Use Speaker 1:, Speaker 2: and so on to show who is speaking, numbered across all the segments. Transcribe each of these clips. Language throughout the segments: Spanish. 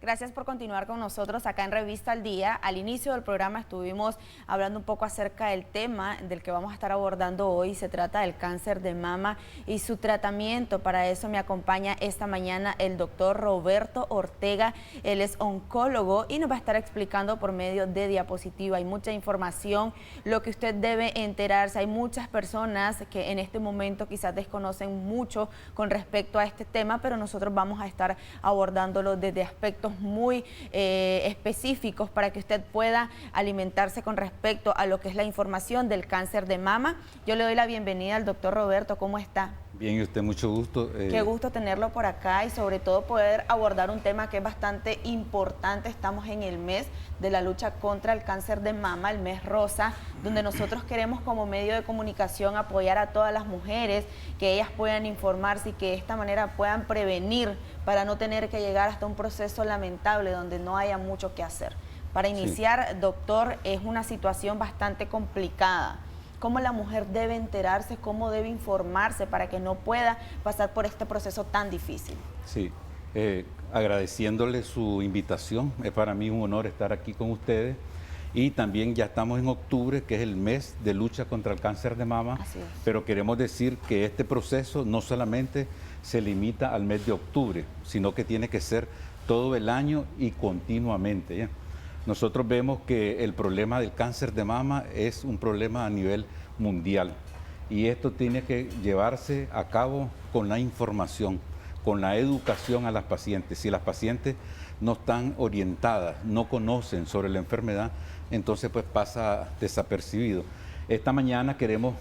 Speaker 1: Gracias por continuar con nosotros acá en Revista al Día. Al inicio del programa estuvimos hablando un poco acerca del tema del que vamos a estar abordando hoy. Se trata del cáncer de mama y su tratamiento. Para eso me acompaña esta mañana el doctor Roberto Ortega. Él es oncólogo y nos va a estar explicando por medio de diapositiva. Hay mucha información, lo que usted debe enterarse. Hay muchas personas que en este momento quizás desconocen mucho con respecto a este tema, pero nosotros vamos a estar abordándolo desde aspectos muy específicos para que usted pueda alimentarse con respecto a lo que es la información del cáncer de mama. Yo le doy la bienvenida al doctor Roberto. ¿Cómo está?
Speaker 2: Bien, y usted, mucho gusto.
Speaker 1: Qué gusto tenerlo por acá y sobre todo poder abordar un tema que es bastante importante. Estamos en el mes de la lucha contra el cáncer de mama, el mes rosa, donde nosotros queremos como medio de comunicación apoyar a todas las mujeres, que ellas puedan informarse y que de esta manera puedan prevenir para no tener que llegar hasta un proceso lamentable donde no haya mucho que hacer. Para iniciar, sí, doctor, es una situación bastante complicada. ¿Cómo la mujer debe enterarse, cómo debe informarse para que no pueda pasar por este proceso tan difícil?
Speaker 2: Sí, agradeciéndole su invitación, es para mí un honor estar aquí con ustedes. Y también ya estamos en octubre, que es el mes de lucha contra el cáncer de mama.
Speaker 1: Así es.
Speaker 2: Pero queremos decir que este proceso no solamente se limita al mes de octubre, sino que tiene que ser todo el año y continuamente, ¿ya? Nosotros vemos que el problema del cáncer de mama es un problema a nivel mundial y esto tiene que llevarse a cabo con la información, con la educación a las pacientes. Si las pacientes no están orientadas, no conocen sobre la enfermedad, entonces pues pasa desapercibido. Esta mañana queremos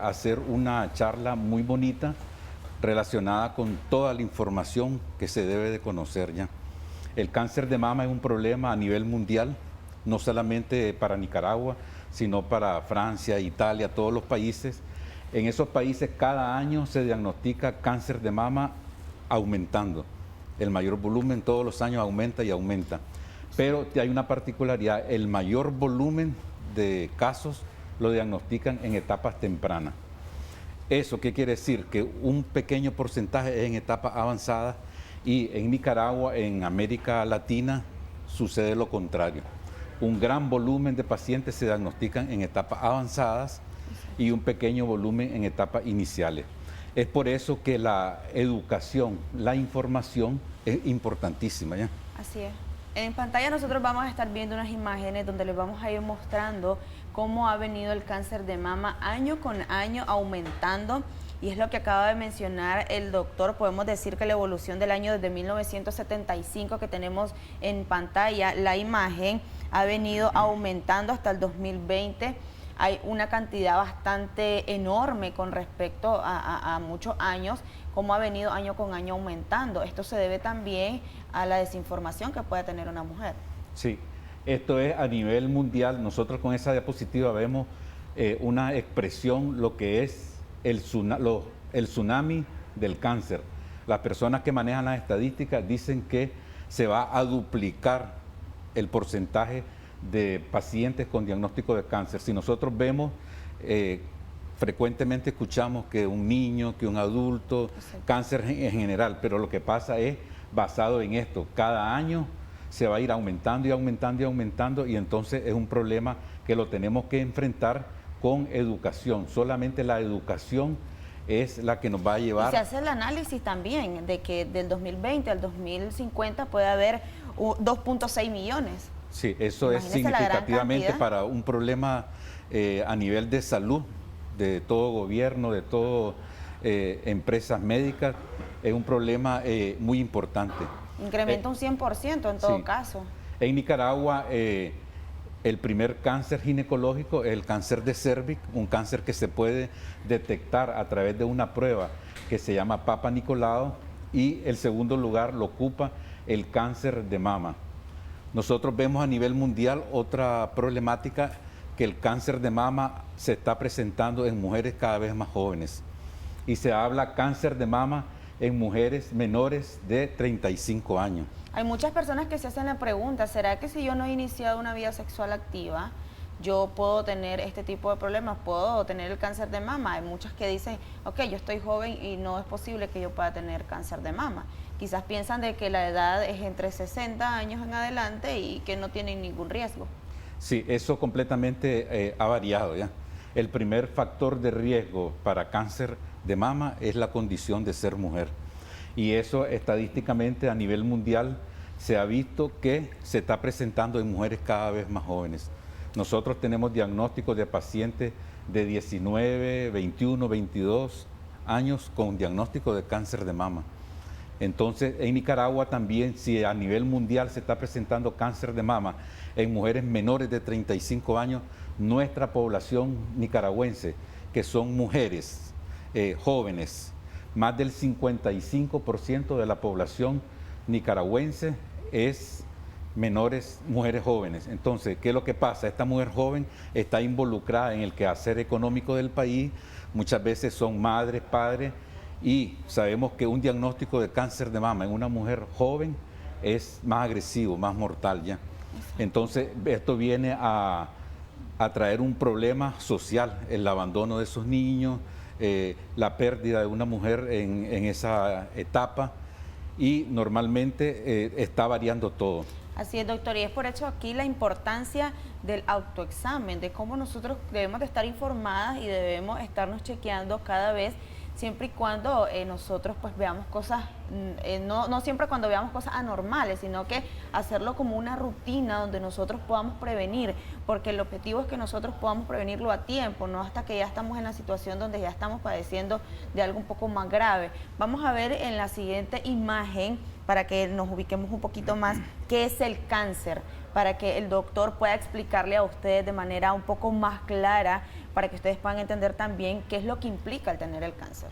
Speaker 2: hacer una charla muy bonita relacionada con toda la información que se debe de conocer ya. El cáncer de mama es un problema a nivel mundial, no solamente para Nicaragua, sino para Francia, Italia, todos los países. En esos países cada año se diagnostica cáncer de mama aumentando. El mayor volumen todos los años aumenta y aumenta. Pero hay una particularidad, el mayor volumen de casos lo diagnostican en etapas tempranas. ¿Eso qué quiere decir? Que un pequeño porcentaje es en etapas avanzadas y en Nicaragua, en América Latina, sucede lo contrario. Un gran volumen de pacientes se diagnostican en etapas avanzadas y un pequeño volumen en etapas iniciales. Es por eso que la educación, la información es importantísima, ¿ya?
Speaker 1: Así es. En pantalla nosotros vamos a estar viendo unas imágenes donde les vamos a ir mostrando cómo ha venido el cáncer de mama año con año aumentando. Y es lo que acaba de mencionar el doctor. Podemos decir que la evolución del año desde 1975 que tenemos en pantalla, la imagen ha venido aumentando hasta el 2020. Hay una cantidad bastante enorme con respecto a muchos años, como ha venido año con año aumentando. Esto se debe también a la desinformación que puede tener una mujer.
Speaker 2: Sí, esto es a nivel mundial. Nosotros con esa diapositiva vemos una expresión, lo que es el tsunami del cáncer. Las personas que manejan las estadísticas dicen que se va a duplicar el porcentaje de pacientes con diagnóstico de cáncer. Si nosotros vemos, frecuentemente escuchamos que un niño, que un adulto, cáncer en general, pero lo que pasa es basado en esto. Cada año se va a ir aumentando y aumentando y aumentando y entonces es un problema que lo tenemos que enfrentar con educación. Solamente la educación es la que nos va a llevar.
Speaker 1: Y se hace el análisis también de que del 2020 al 2050 puede haber 2.6 millones.
Speaker 2: Sí, eso es significativamente para un problema a nivel de salud, de todo gobierno, de todo empresas médicas, es un problema muy importante.
Speaker 1: Incrementa un 100% en todo caso.
Speaker 2: En Nicaragua, el primer cáncer ginecológico es el cáncer de cérvix, un cáncer que se puede detectar a través de una prueba que se llama Papa Nicolau, y el segundo lugar lo ocupa el cáncer de mama. Nosotros vemos a nivel mundial otra problemática, que el cáncer de mama se está presentando en mujeres cada vez más jóvenes y se habla cáncer de mama en mujeres menores de 35 años.
Speaker 1: Hay muchas personas que se hacen la pregunta, ¿será que si yo no he iniciado una vida sexual activa, yo puedo tener este tipo de problemas, puedo tener el cáncer de mama? Hay muchas que dicen, ok, yo estoy joven y no es posible que yo pueda tener cáncer de mama. quizás piensan de que la edad es entre 60 años en adelante y que no tienen ningún riesgo.
Speaker 2: Sí, eso completamente ha variado ya. El primer factor de riesgo para cáncer de mama es la condición de ser mujer. Y eso estadísticamente a nivel mundial se ha visto que se está presentando en mujeres cada vez más jóvenes. Nosotros tenemos diagnósticos de pacientes de 19, 21, 22 años con diagnóstico de cáncer de mama. Entonces, en Nicaragua también, si a nivel mundial se está presentando cáncer de mama en mujeres menores de 35 años, nuestra población nicaragüense, que son mujeres jóvenes, más del 55% de la población nicaragüense es mujeres jóvenes. Entonces, ¿qué es lo que pasa? Esta mujer joven está involucrada en el quehacer económico del país, muchas veces son madres, padres, y sabemos que un diagnóstico de cáncer de mama en una mujer joven es más agresivo, más mortal ya. Entonces, esto viene a traer un problema social, el abandono de esos niños, la pérdida de una mujer en esa etapa, y normalmente está variando todo.
Speaker 1: Así es, doctor, y es por eso aquí la importancia del autoexamen, de cómo nosotros debemos de estar informadas y debemos estarnos chequeando cada vez, siempre y cuando nosotros pues veamos cosas, no siempre cuando veamos cosas anormales, sino que hacerlo como una rutina donde nosotros podamos prevenir, porque el objetivo es que nosotros podamos prevenirlo a tiempo, no hasta que ya estamos en la situación donde ya estamos padeciendo de algo un poco más grave. Vamos a ver en la siguiente imagen, para que nos ubiquemos un poquito más, qué es el cáncer, para que el doctor pueda explicarle a ustedes de manera un poco más clara, para que ustedes puedan entender también qué es lo que implica el tener el cáncer.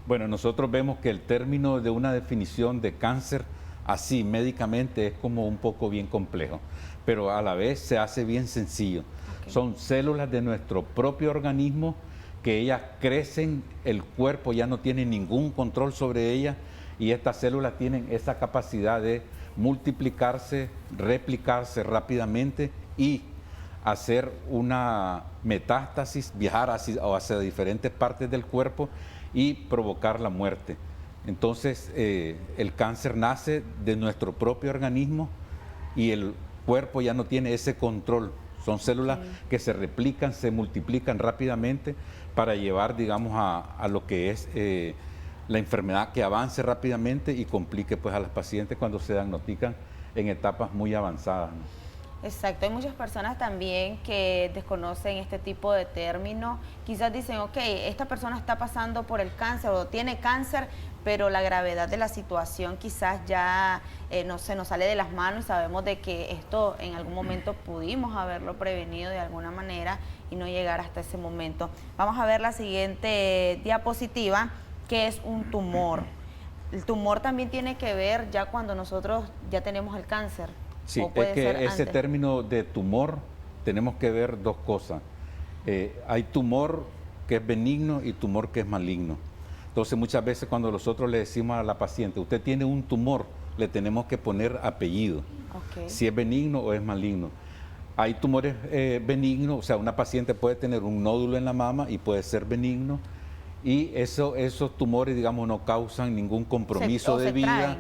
Speaker 2: Bueno, nosotros vemos que el término de una definición de cáncer así médicamente es como un poco bien complejo, pero a la vez se hace bien sencillo. Okay. Son células de nuestro propio organismo que ellas crecen, el cuerpo ya no tiene ningún control sobre ellas, y estas células tienen esa capacidad de multiplicarse, replicarse rápidamente y hacer una metástasis, viajar hacia diferentes partes del cuerpo y provocar la muerte. Entonces, el cáncer nace de nuestro propio organismo y el cuerpo ya no tiene ese control. Son células que se replican, se multiplican rápidamente para llevar, digamos, a lo que es la enfermedad que avance rápidamente y complique pues a las pacientes cuando se diagnostican en etapas muy avanzadas, ¿no?
Speaker 1: Exacto, hay muchas personas también que desconocen este tipo de término, quizás dicen, ok, esta persona está pasando por el cáncer o tiene cáncer, pero la gravedad de la situación quizás ya no se nos sale de las manos y sabemos de que esto en algún momento pudimos haberlo prevenido de alguna manera y no llegar hasta ese momento. Vamos a ver la siguiente diapositiva, que es un tumor. El tumor también tiene que ver ya cuando nosotros ya tenemos el cáncer.
Speaker 2: Sí, es que ese término de tumor tenemos que ver dos cosas. Hay tumor que es benigno y tumor que es maligno. Entonces muchas veces cuando nosotros le decimos a la paciente, usted tiene un tumor, le tenemos que poner apellido, okay, si es benigno o es maligno. Hay tumores benignos, o sea, una paciente puede tener un nódulo en la mama y puede ser benigno, y esos tumores, digamos, no causan ningún compromiso de vida,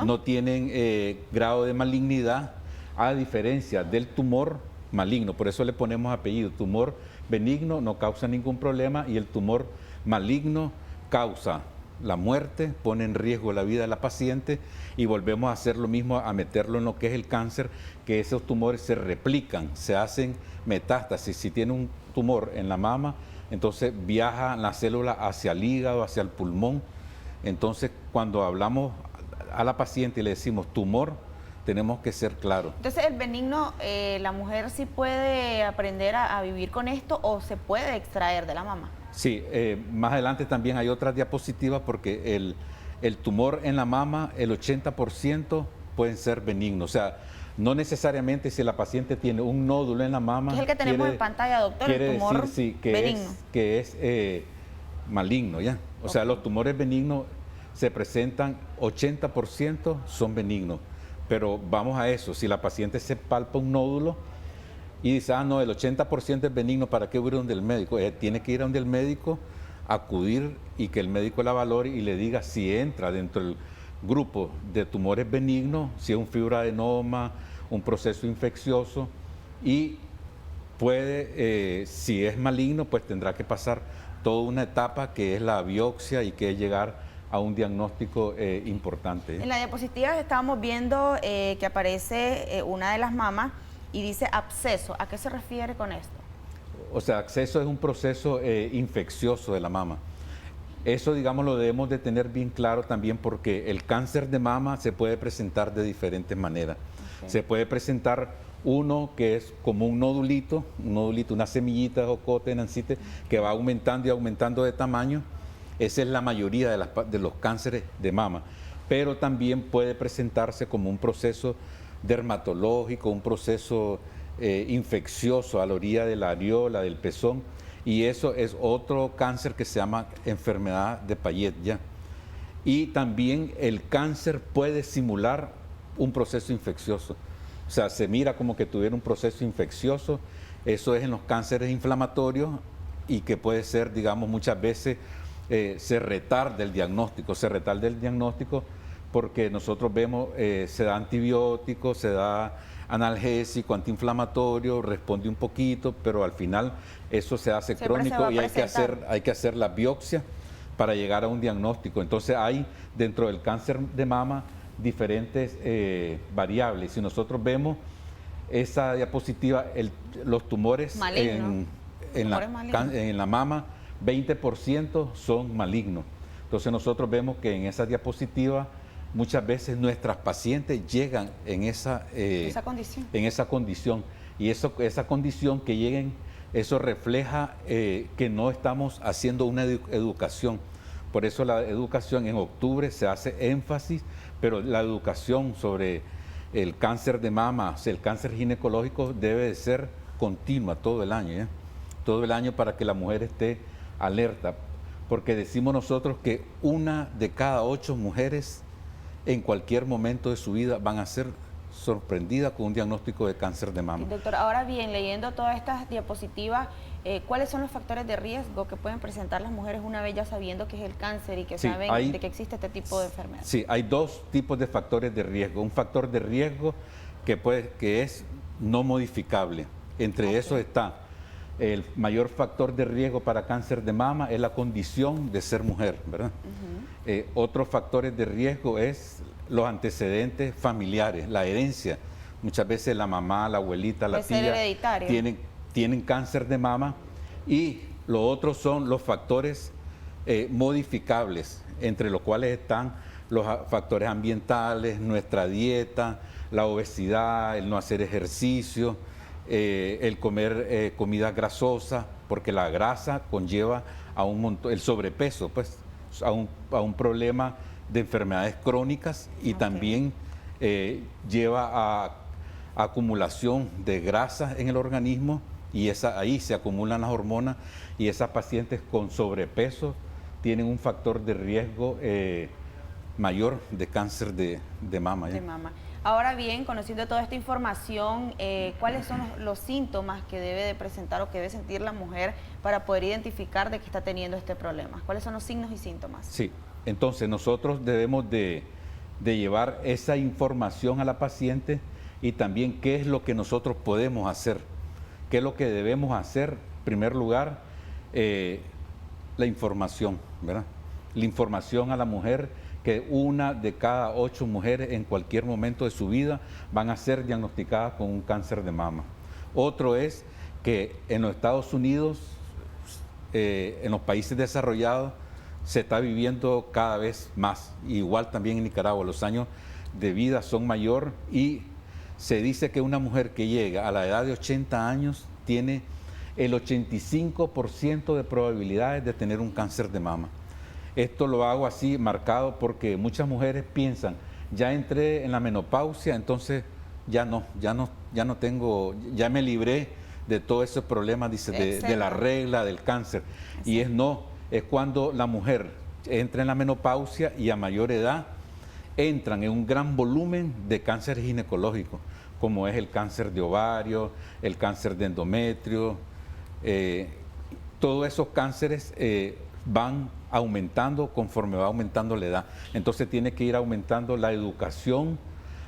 Speaker 2: no tienen grado de malignidad, a diferencia del tumor maligno. Por eso le ponemos apellido. Tumor benigno no causa ningún problema y el tumor maligno causa la muerte, pone en riesgo la vida de la paciente, y volvemos a hacer lo mismo, a meterlo en lo que es el cáncer, que esos tumores se replican, se hacen metástasis. Si tiene un tumor en la mama, entonces viaja la célula hacia el hígado, hacia el pulmón. Entonces, cuando hablamos a la paciente y le decimos tumor, tenemos que ser claros.
Speaker 1: Entonces, el benigno, ¿la mujer sí puede aprender a vivir con esto o se puede extraer de la mama?
Speaker 2: Sí, más adelante también hay otras diapositivas, porque el tumor en la mama, el 80% pueden ser benignos. O sea, no necesariamente si la paciente tiene un nódulo en la mama.
Speaker 1: Es el que tenemos en pantalla, doctor, el tumor
Speaker 2: decir, sí, benigno. Que es maligno, ¿ya? O sea, los tumores benignos se presentan, 80% son benignos. Pero vamos a eso, si la paciente se palpa un nódulo y dice, ah, no, el 80% es benigno, ¿para qué voy a ir donde el médico? Tiene que ir a donde el médico, acudir y que el médico la valore y le diga si entra dentro grupos de tumores benignos, si es un fibroadenoma, un proceso infeccioso, y puede, si es maligno, pues tendrá que pasar toda una etapa que es la biopsia y que es llegar a un diagnóstico importante.
Speaker 1: En la diapositiva estábamos viendo que aparece una de las mamas y dice absceso. ¿A qué se refiere con esto?
Speaker 2: O sea, absceso es un proceso infeccioso de la mama. Eso, digamos, lo debemos de tener bien claro también porque el cáncer de mama se puede presentar de diferentes maneras. Okay. Se puede presentar uno que es como un nodulito, una semillita de jocote, nancite, que va aumentando y aumentando de tamaño. Esa es la mayoría de los cánceres de mama. Pero también puede presentarse como un proceso dermatológico, un proceso infeccioso a la orilla de la areola, del pezón, y eso es otro cáncer que se llama enfermedad de Payet ya. Y también el cáncer puede simular un proceso infeccioso. O sea, se mira como que tuviera un proceso infeccioso. Eso es en los cánceres inflamatorios y que puede ser, digamos, muchas veces se retarda el diagnóstico. Se retarda el diagnóstico porque nosotros vemos, se da antibiótico, se da analgésico, antiinflamatorio, responde un poquito, pero al final eso se hace crónico y hay que hacer la biopsia para llegar a un diagnóstico. Entonces hay dentro del cáncer de mama diferentes variables. Si nosotros vemos esa diapositiva, los tumores en la mama, 20% son malignos. Entonces nosotros vemos que en esa diapositiva muchas veces nuestras pacientes llegan en esa condición. Y esa condición que lleguen, eso refleja que no estamos haciendo una educación. Por eso la educación en octubre se hace énfasis, pero la educación sobre el cáncer de mama, o sea, el cáncer ginecológico debe de ser continua todo el año, todo el año para que la mujer esté alerta. Porque decimos nosotros que 1 de cada 8 mujeres en cualquier momento de su vida van a ser sorprendidas con un diagnóstico de cáncer de mama.
Speaker 1: Doctor, ahora bien, leyendo todas estas diapositivas, ¿cuáles son los factores de riesgo que pueden presentar las mujeres una vez ya sabiendo que es el cáncer y que saben de que existe este tipo de enfermedad?
Speaker 2: Sí, hay 2 tipos de factores de riesgo. Un factor de riesgo que es no modificable. Entre esos está el mayor factor de riesgo para cáncer de mama es la condición de ser mujer, ¿verdad? Otros factores de riesgo es los antecedentes familiares, la herencia. Muchas veces la mamá, la abuelita, la tía tienen cáncer de mama. Y lo otro son los factores modificables, entre los cuales están los factores ambientales, nuestra dieta, la obesidad, el no hacer ejercicio, el comer comida grasosa, porque la grasa conlleva a el sobrepeso, pues, a un problema de enfermedades crónicas y también lleva a acumulación de grasa en el organismo y ahí se acumulan las hormonas y esas pacientes con sobrepeso tienen un factor de riesgo mayor de cáncer de mama.
Speaker 1: De mama. Ahora bien, conociendo toda esta información, ¿cuáles son los síntomas que debe de presentar o que debe sentir la mujer para poder identificar de que está teniendo este problema? ¿Cuáles son los signos y síntomas?
Speaker 2: Sí, entonces nosotros debemos de llevar esa información a la paciente y también qué es lo que nosotros podemos hacer, qué es lo que debemos hacer. En primer lugar, la información, ¿verdad? La información a la mujer que 1 de cada 8 mujeres en cualquier momento de su vida van a ser diagnosticadas con un cáncer de mama. Otro es que en los Estados Unidos, en los países desarrollados, se está viviendo cada vez más. Igual también en Nicaragua, los años de vida son mayor y se dice que una mujer que llega a la edad de 80 años tiene el 85% de probabilidades de tener un cáncer de mama. Esto lo hago así marcado porque muchas mujeres piensan, ya entré en la menopausia, entonces ya no tengo, ya me libré de todos esos problemas, dice, de la regla, del cáncer. Y es cuando la mujer entra en la menopausia y a mayor edad entran en un gran volumen de cáncer ginecológico, como es el cáncer de ovario, el cáncer de endometrio. Todos esos cánceres van aumentando conforme va aumentando la edad. Entonces tiene que ir aumentando la educación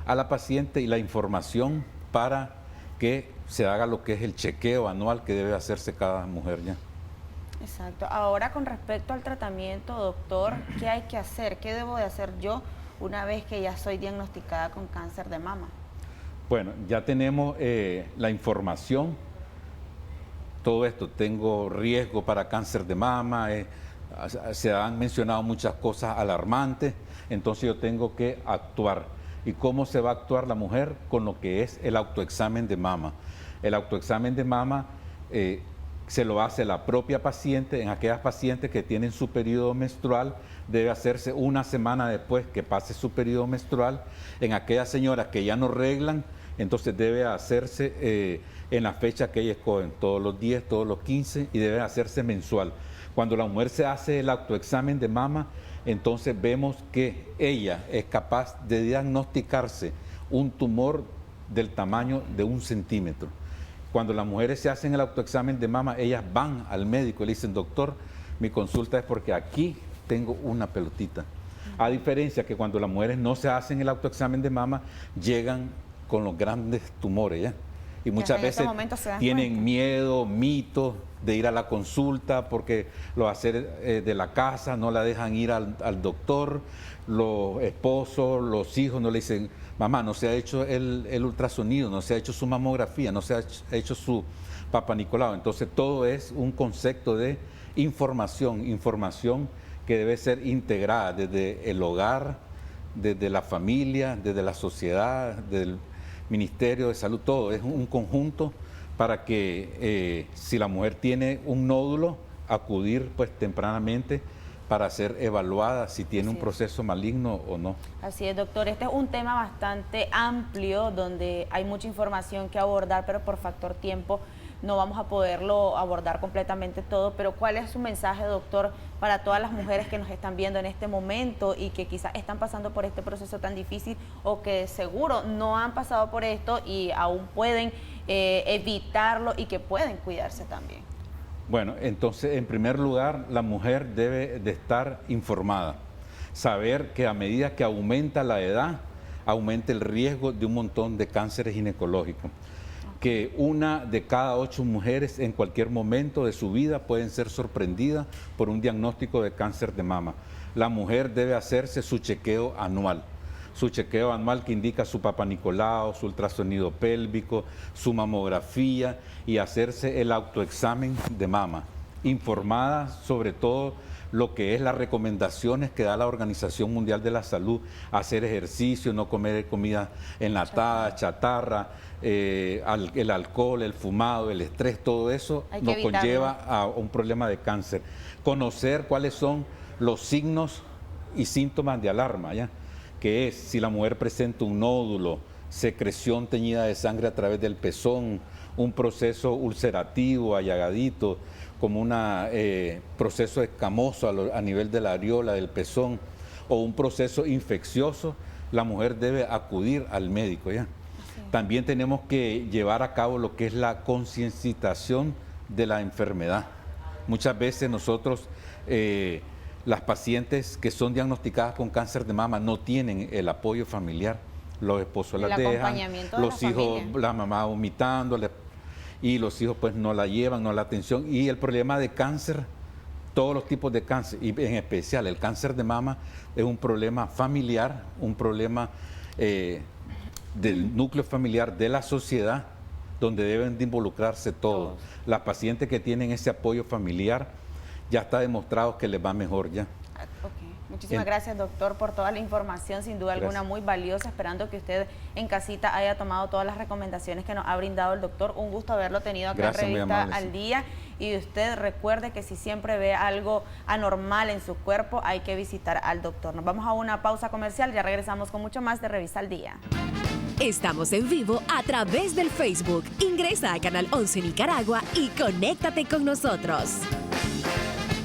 Speaker 2: a la paciente y la información para que se haga lo que es el chequeo anual que debe hacerse cada mujer ya.
Speaker 1: Exacto. Ahora, con respecto al tratamiento, doctor, ¿qué hay que hacer? ¿Qué debo de hacer yo una vez que ya soy diagnosticada con cáncer de mama?
Speaker 2: Bueno, ya tenemos la información, todo esto, tengo riesgo para cáncer de mama, se han mencionado muchas cosas alarmantes, entonces yo tengo que actuar. ¿Y cómo se va a actuar la mujer? Con lo que es el autoexamen de mama. El autoexamen de mama se lo hace la propia paciente. En aquellas pacientes que tienen su periodo menstrual, debe hacerse una semana después que pase su periodo menstrual. En aquellas señoras que ya no reglan, entonces debe hacerse en la fecha que ellas escogen, todos los 10, todos los 15, y debe hacerse mensual. Cuando la mujer se hace el autoexamen de mama, entonces vemos que ella es capaz de diagnosticarse un tumor del tamaño de 1 centímetro. Cuando las mujeres se hacen el autoexamen de mama, ellas van al médico y le dicen, doctor, mi consulta es porque aquí tengo una pelotita. A diferencia que cuando las mujeres no se hacen el autoexamen de mama, llegan con los grandes tumores, ¿ya? Y muchas veces tienen miedo, mitos de ir a la consulta porque los hacer de la casa no la dejan ir al doctor, los esposos, los hijos no le dicen, mamá, no se ha hecho el ultrasonido, no se ha hecho su mamografía, no se ha hecho su Papa Nicolau. Entonces todo es un concepto de información que debe ser integrada desde el hogar, desde la familia, desde la sociedad, del Ministerio de Salud, todo es un conjunto para que si la mujer tiene un nódulo, acudir pues tempranamente para ser evaluada si tiene un proceso maligno o no.
Speaker 1: Así es, doctor. Este es un tema bastante amplio donde hay mucha información que abordar, pero por factor tiempo no vamos a poderlo abordar completamente todo. Pero ¿cuál es su mensaje, doctor, para todas las mujeres que nos están viendo en este momento y que quizás están pasando por este proceso tan difícil o que seguro no han pasado por esto y aún pueden evitarlo y que pueden cuidarse también?
Speaker 2: Bueno, entonces, en primer lugar, la mujer debe de estar informada, saber que a medida que aumenta la edad, aumenta el riesgo de un montón de cánceres ginecológicos, que 1 de cada 8 mujeres en cualquier momento de su vida pueden ser sorprendidas por un diagnóstico de cáncer de mama. La mujer debe hacerse su chequeo anual que indica su Papa Nicolau, su ultrasonido pélvico, su mamografía y hacerse el autoexamen de mama, informada sobre todo lo que es las recomendaciones que da la Organización Mundial de la Salud, hacer ejercicio, no comer comida enlatada, chatarra, el alcohol, el fumado, el estrés, todo eso nos conlleva a un problema de cáncer. Conocer cuáles son los signos y síntomas de alarma, ¿ya? Que es si la mujer presenta un nódulo, secreción teñida de sangre a través del pezón, un proceso ulcerativo, allagadito, como un proceso escamoso a nivel de la areola del pezón, o un proceso infeccioso, la mujer debe acudir al médico, ¿ya? También tenemos que llevar a cabo lo que es la concienciación de la enfermedad. Muchas veces nosotros, las pacientes que son diagnosticadas con cáncer de mama no tienen el apoyo familiar. Los esposos las dejan, los hijos, la mamá vomitando, y los hijos pues no la llevan, no la atención. Y el problema de cáncer, todos los tipos de cáncer, y en especial el cáncer de mama, es un problema familiar, un problema del núcleo familiar, de la sociedad, donde deben de involucrarse todos. Las pacientes que tienen ese apoyo familiar, ya está demostrado que les va mejor ya.
Speaker 1: Muchísimas gracias, doctor, por toda la información, sin duda alguna muy valiosa, esperando que usted en casita haya tomado todas las recomendaciones que nos ha brindado el doctor. Un gusto haberlo tenido acá en Revista al Día. Y usted recuerde que si siempre ve algo anormal en su cuerpo, hay que visitar al doctor. Nos vamos a una pausa comercial, ya regresamos con mucho más de Revista al Día.
Speaker 3: Estamos en vivo a través del Facebook. Ingresa a Canal 11 Nicaragua y conéctate con nosotros.